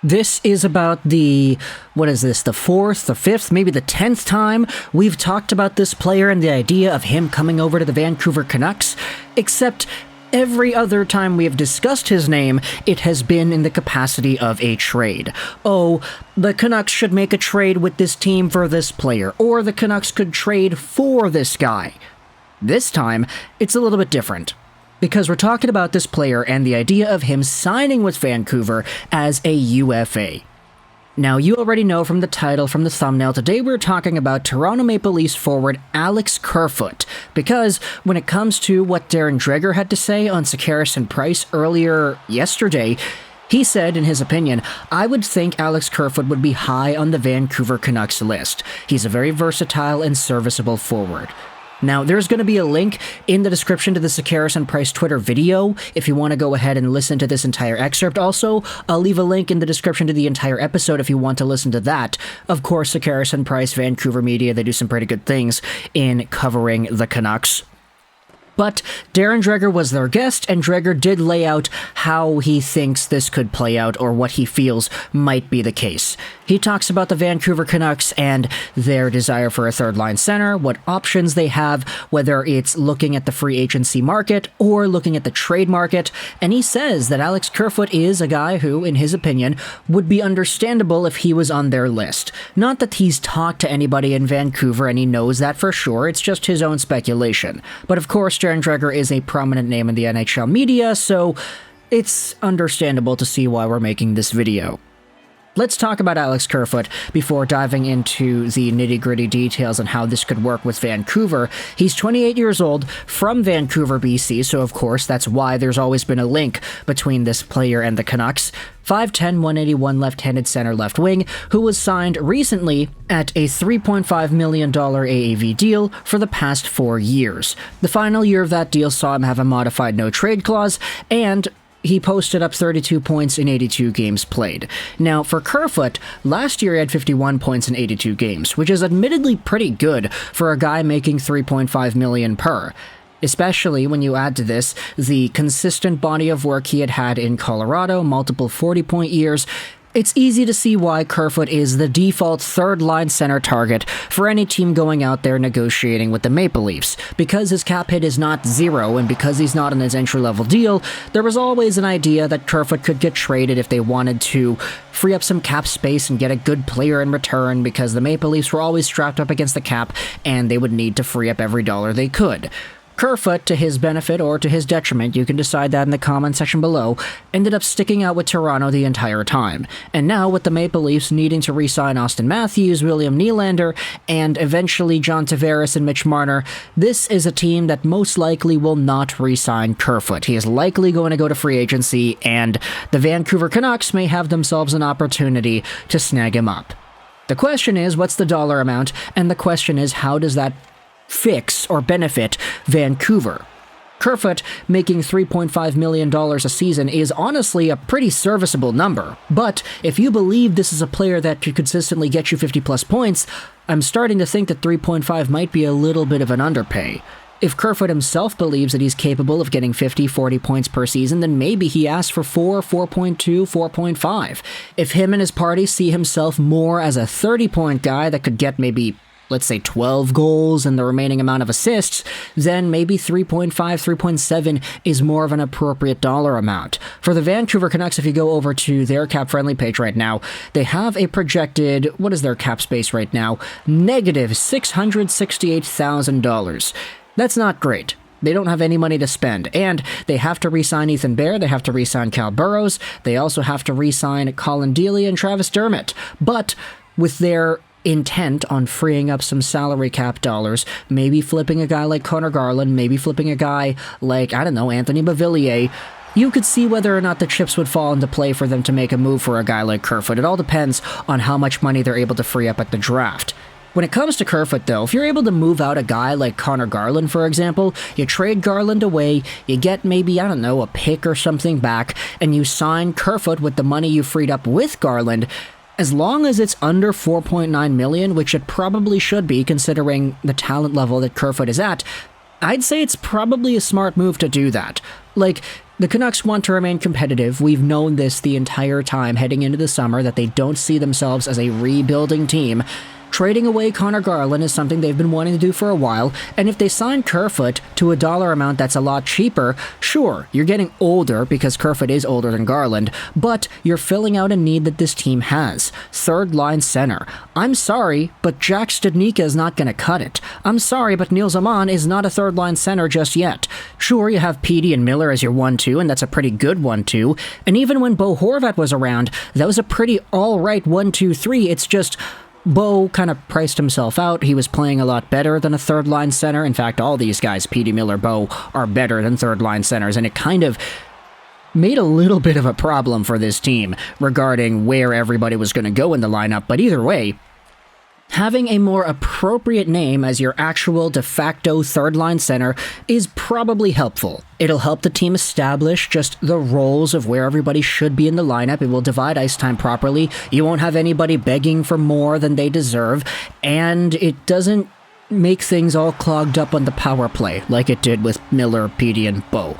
This is about the fourth or fifth, maybe the 10th time we've talked about this player and the idea of him coming over to the Vancouver Canucks, except every other time we have discussed his name, it has been in the capacity of a trade. Oh, the Canucks should make a trade with this team for this player, or the Canucks could trade for this guy. This time, it's a little bit different, because we're talking about this player and the idea of him signing with Vancouver as a UFA. Now, you already know from the title, from the thumbnail, today we're talking about Toronto Maple Leafs forward Alex Kerfoot, because when it comes to what Darren Dreger had to say on Sekeres and Price earlier yesterday, he said, in his opinion, I would think Alex Kerfoot would be high on the Vancouver Canucks list. He's a very versatile and serviceable forward. Now, there's going to be a link in the description to the Sekeres and Price Twitter video if you want to go ahead and listen to this entire excerpt. Also, I'll leave a link in the description to the entire episode if you want to listen to that. Of course, Sekeres and Price, Vancouver media, they do some pretty good things in covering the Canucks. But Darren Dreger was their guest, and Dreger did lay out how he thinks this could play out, or what he feels might be the case. He talks about the Vancouver Canucks and their desire for a third-line center, what options they have, whether it's looking at the free agency market or looking at the trade market, and he says that Alex Kerfoot is a guy who, in his opinion, would be understandable if he was on their list. Not that he's talked to anybody in Vancouver and he knows that for sure, it's just his own speculation. But of course, Darren Dreger is a prominent name in the NHL media, so it's understandable to see why we're making this video. Let's talk about Alex Kerfoot before diving into the nitty-gritty details on how this could work with Vancouver. He's 28 years old, from Vancouver, BC, so of course that's why there's always been a link between this player and the Canucks. 5'10", 181 left-handed center left wing, who was signed recently at a $3.5 million AAV deal for the past 4 years. The final year of that deal saw him have a modified no-trade clause, and he posted up 32 points in 82 games played. Now, for Kerfoot, last year he had 51 points in 82 games, which is admittedly pretty good for a guy making $3.5 million per. Especially when you add to this the consistent body of work he had had in Colorado, multiple 40-point years. It's easy to see why Kerfoot is the default third-line center target for any team going out there negotiating with the Maple Leafs. Because his cap hit is not zero, and because he's not on his entry-level deal, there was always an idea that Kerfoot could get traded if they wanted to free up some cap space and get a good player in return, because the Maple Leafs were always strapped up against the cap, and they would need to free up every dollar they could. Kerfoot, to his benefit or to his detriment, you can decide that in the comment section below, ended up sticking out with Toronto the entire time. And now, with the Maple Leafs needing to re-sign Austin Matthews, William Nylander, and eventually John Tavares and Mitch Marner, this is a team that most likely will not re-sign Kerfoot. He is likely going to go to free agency, and the Vancouver Canucks may have themselves an opportunity to snag him up. The question is, what's the dollar amount? And the question is, how does that fix or benefit Vancouver? Kerfoot making $3.5 million a season is honestly a pretty serviceable number, but if you believe this is a player that could consistently get you 50-plus points, I'm starting to think that 3.5 might be a little bit of an underpay. If Kerfoot himself believes that he's capable of getting 50, 40 points per season, then maybe he asks for 4, 4.2, 4.5. If him and his party see himself more as a 30-point guy that could get maybe, let's say, 12 goals and the remaining amount of assists, then maybe 3.5, 3.7 is more of an appropriate dollar amount. For the Vancouver Canucks, if you go over to their cap-friendly page right now, they have a projected, what is their cap space right now? Negative $668,000. That's not great. They don't have any money to spend, and they have to re-sign Ethan Bear, they have to re-sign Cal Burrows, they also have to re-sign Colin Dealey and Travis Dermott. But with their intent on freeing up some salary cap dollars, maybe flipping a guy like Conor Garland, maybe flipping a guy like, I don't know, Anthony Beauvillier, you could see whether or not the chips would fall into play for them to make a move for a guy like Kerfoot. It all depends on how much money they're able to free up at the draft. When it comes to Kerfoot, though, if you're able to move out a guy like Conor Garland, for example, you trade Garland away, you get maybe, I don't know, a pick or something back, and you sign Kerfoot with the money you freed up with Garland, as long as it's under $4.9 million, which it probably should be considering the talent level that Kerfoot is at, I'd say it's probably a smart move to do that. Like, The Canucks want to remain competitive. We've known this the entire time heading into the summer, that they don't see themselves as a rebuilding team. Trading away Conor Garland is something they've been wanting to do for a while, and if they sign Kerfoot to a dollar amount that's a lot cheaper, sure, you're getting older because Kerfoot is older than Garland, but you're filling out a need that this team has. Third-line center. I'm sorry, but Jack Studnicka is not going to cut it. I'm sorry, but Neil Zaman is not a third-line center just yet. Sure, you have Petey and Miller as your 1-2, and that's a pretty good 1-2, and even when Bo Horvat was around, that was a pretty all-right 1-2-3. It's just Bo kind of priced himself out. He was playing a lot better than a third-line center. In fact, all these guys, Petey, Miller, Bo, are better than third-line centers, and it kind of made a little bit of a problem for this team regarding where everybody was going to go in the lineup. But either way, having a more appropriate name as your actual de facto third-line center is probably helpful. It'll help the team establish just the roles of where everybody should be in the lineup. It will divide ice time properly. You won't have anybody begging for more than they deserve, and it doesn't make things all clogged up on the power play like it did with Miller, Petey, and Bo.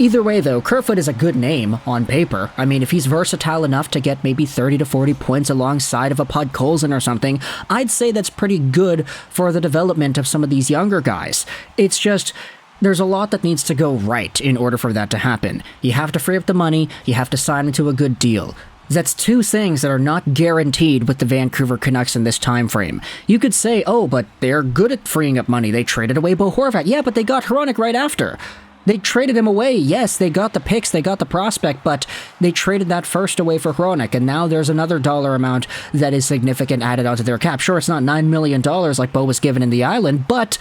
Either way, though, Kerfoot is a good name on paper. I mean, if he's versatile enough to get maybe 30 to 40 points alongside of a Podkolzin or something, I'd say that's pretty good for the development of some of these younger guys. It's just, there's a lot that needs to go right in order for that to happen. You have to free up the money, you have to sign into a good deal. That's two things that are not guaranteed with the Vancouver Canucks in this time frame. You could say, oh, but they're good at freeing up money. They traded away Bo Horvat. Yeah, but they got Hronek right after. They traded him away. Yes, they got the picks, they got the prospect, but they traded that first away for Hronek, and now there's another dollar amount that is significant added onto their cap. Sure, it's not $9 million like Bo was given in the island, but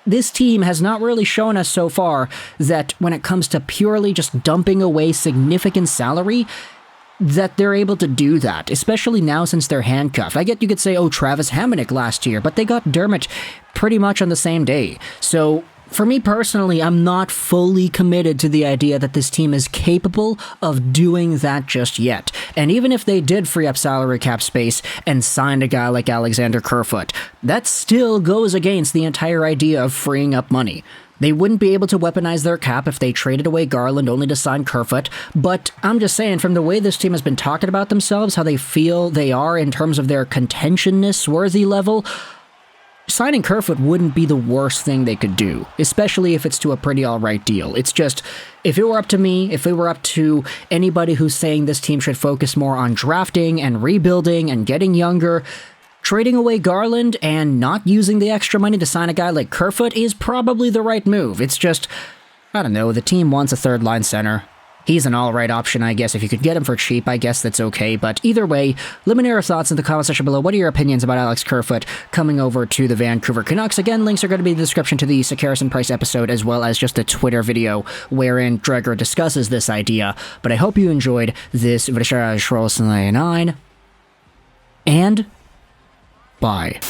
this team has not really shown us so far that when it comes to purely just dumping away significant salary, that they're able to do that, especially now since they're handcuffed. I get you could say, oh, Travis Hamonic last year, but they got Dermott pretty much on the same day. So for me personally, I'm not fully committed to the idea that this team is capable of doing that just yet. And even if they did free up salary cap space and signed a guy like Alexander Kerfoot, that still goes against the entire idea of freeing up money. They wouldn't be able to weaponize their cap if they traded away Garland only to sign Kerfoot, but I'm just saying, from the way this team has been talking about themselves, how they feel they are in terms of their contentionness-worthy level, signing Kerfoot wouldn't be the worst thing they could do, especially if it's to a pretty alright deal. It's just, if it were up to me, if it were up to anybody who's saying this team should focus more on drafting and rebuilding and getting younger, trading away Garland and not using the extra money to sign a guy like Kerfoot is probably the right move. It's just, I don't know, the team wants a third-line center. He's an alright option, I guess. If you could get him for cheap, I guess that's okay. But either way, let me know your thoughts in the comment section below. What are your opinions about Alex Kerfoot coming over to the Vancouver Canucks? Again, links are going to be in the description to the Sekeres Price episode, as well as just a Twitter video wherein Dreger discusses this idea. But I hope you enjoyed this Juraj 9, and bye.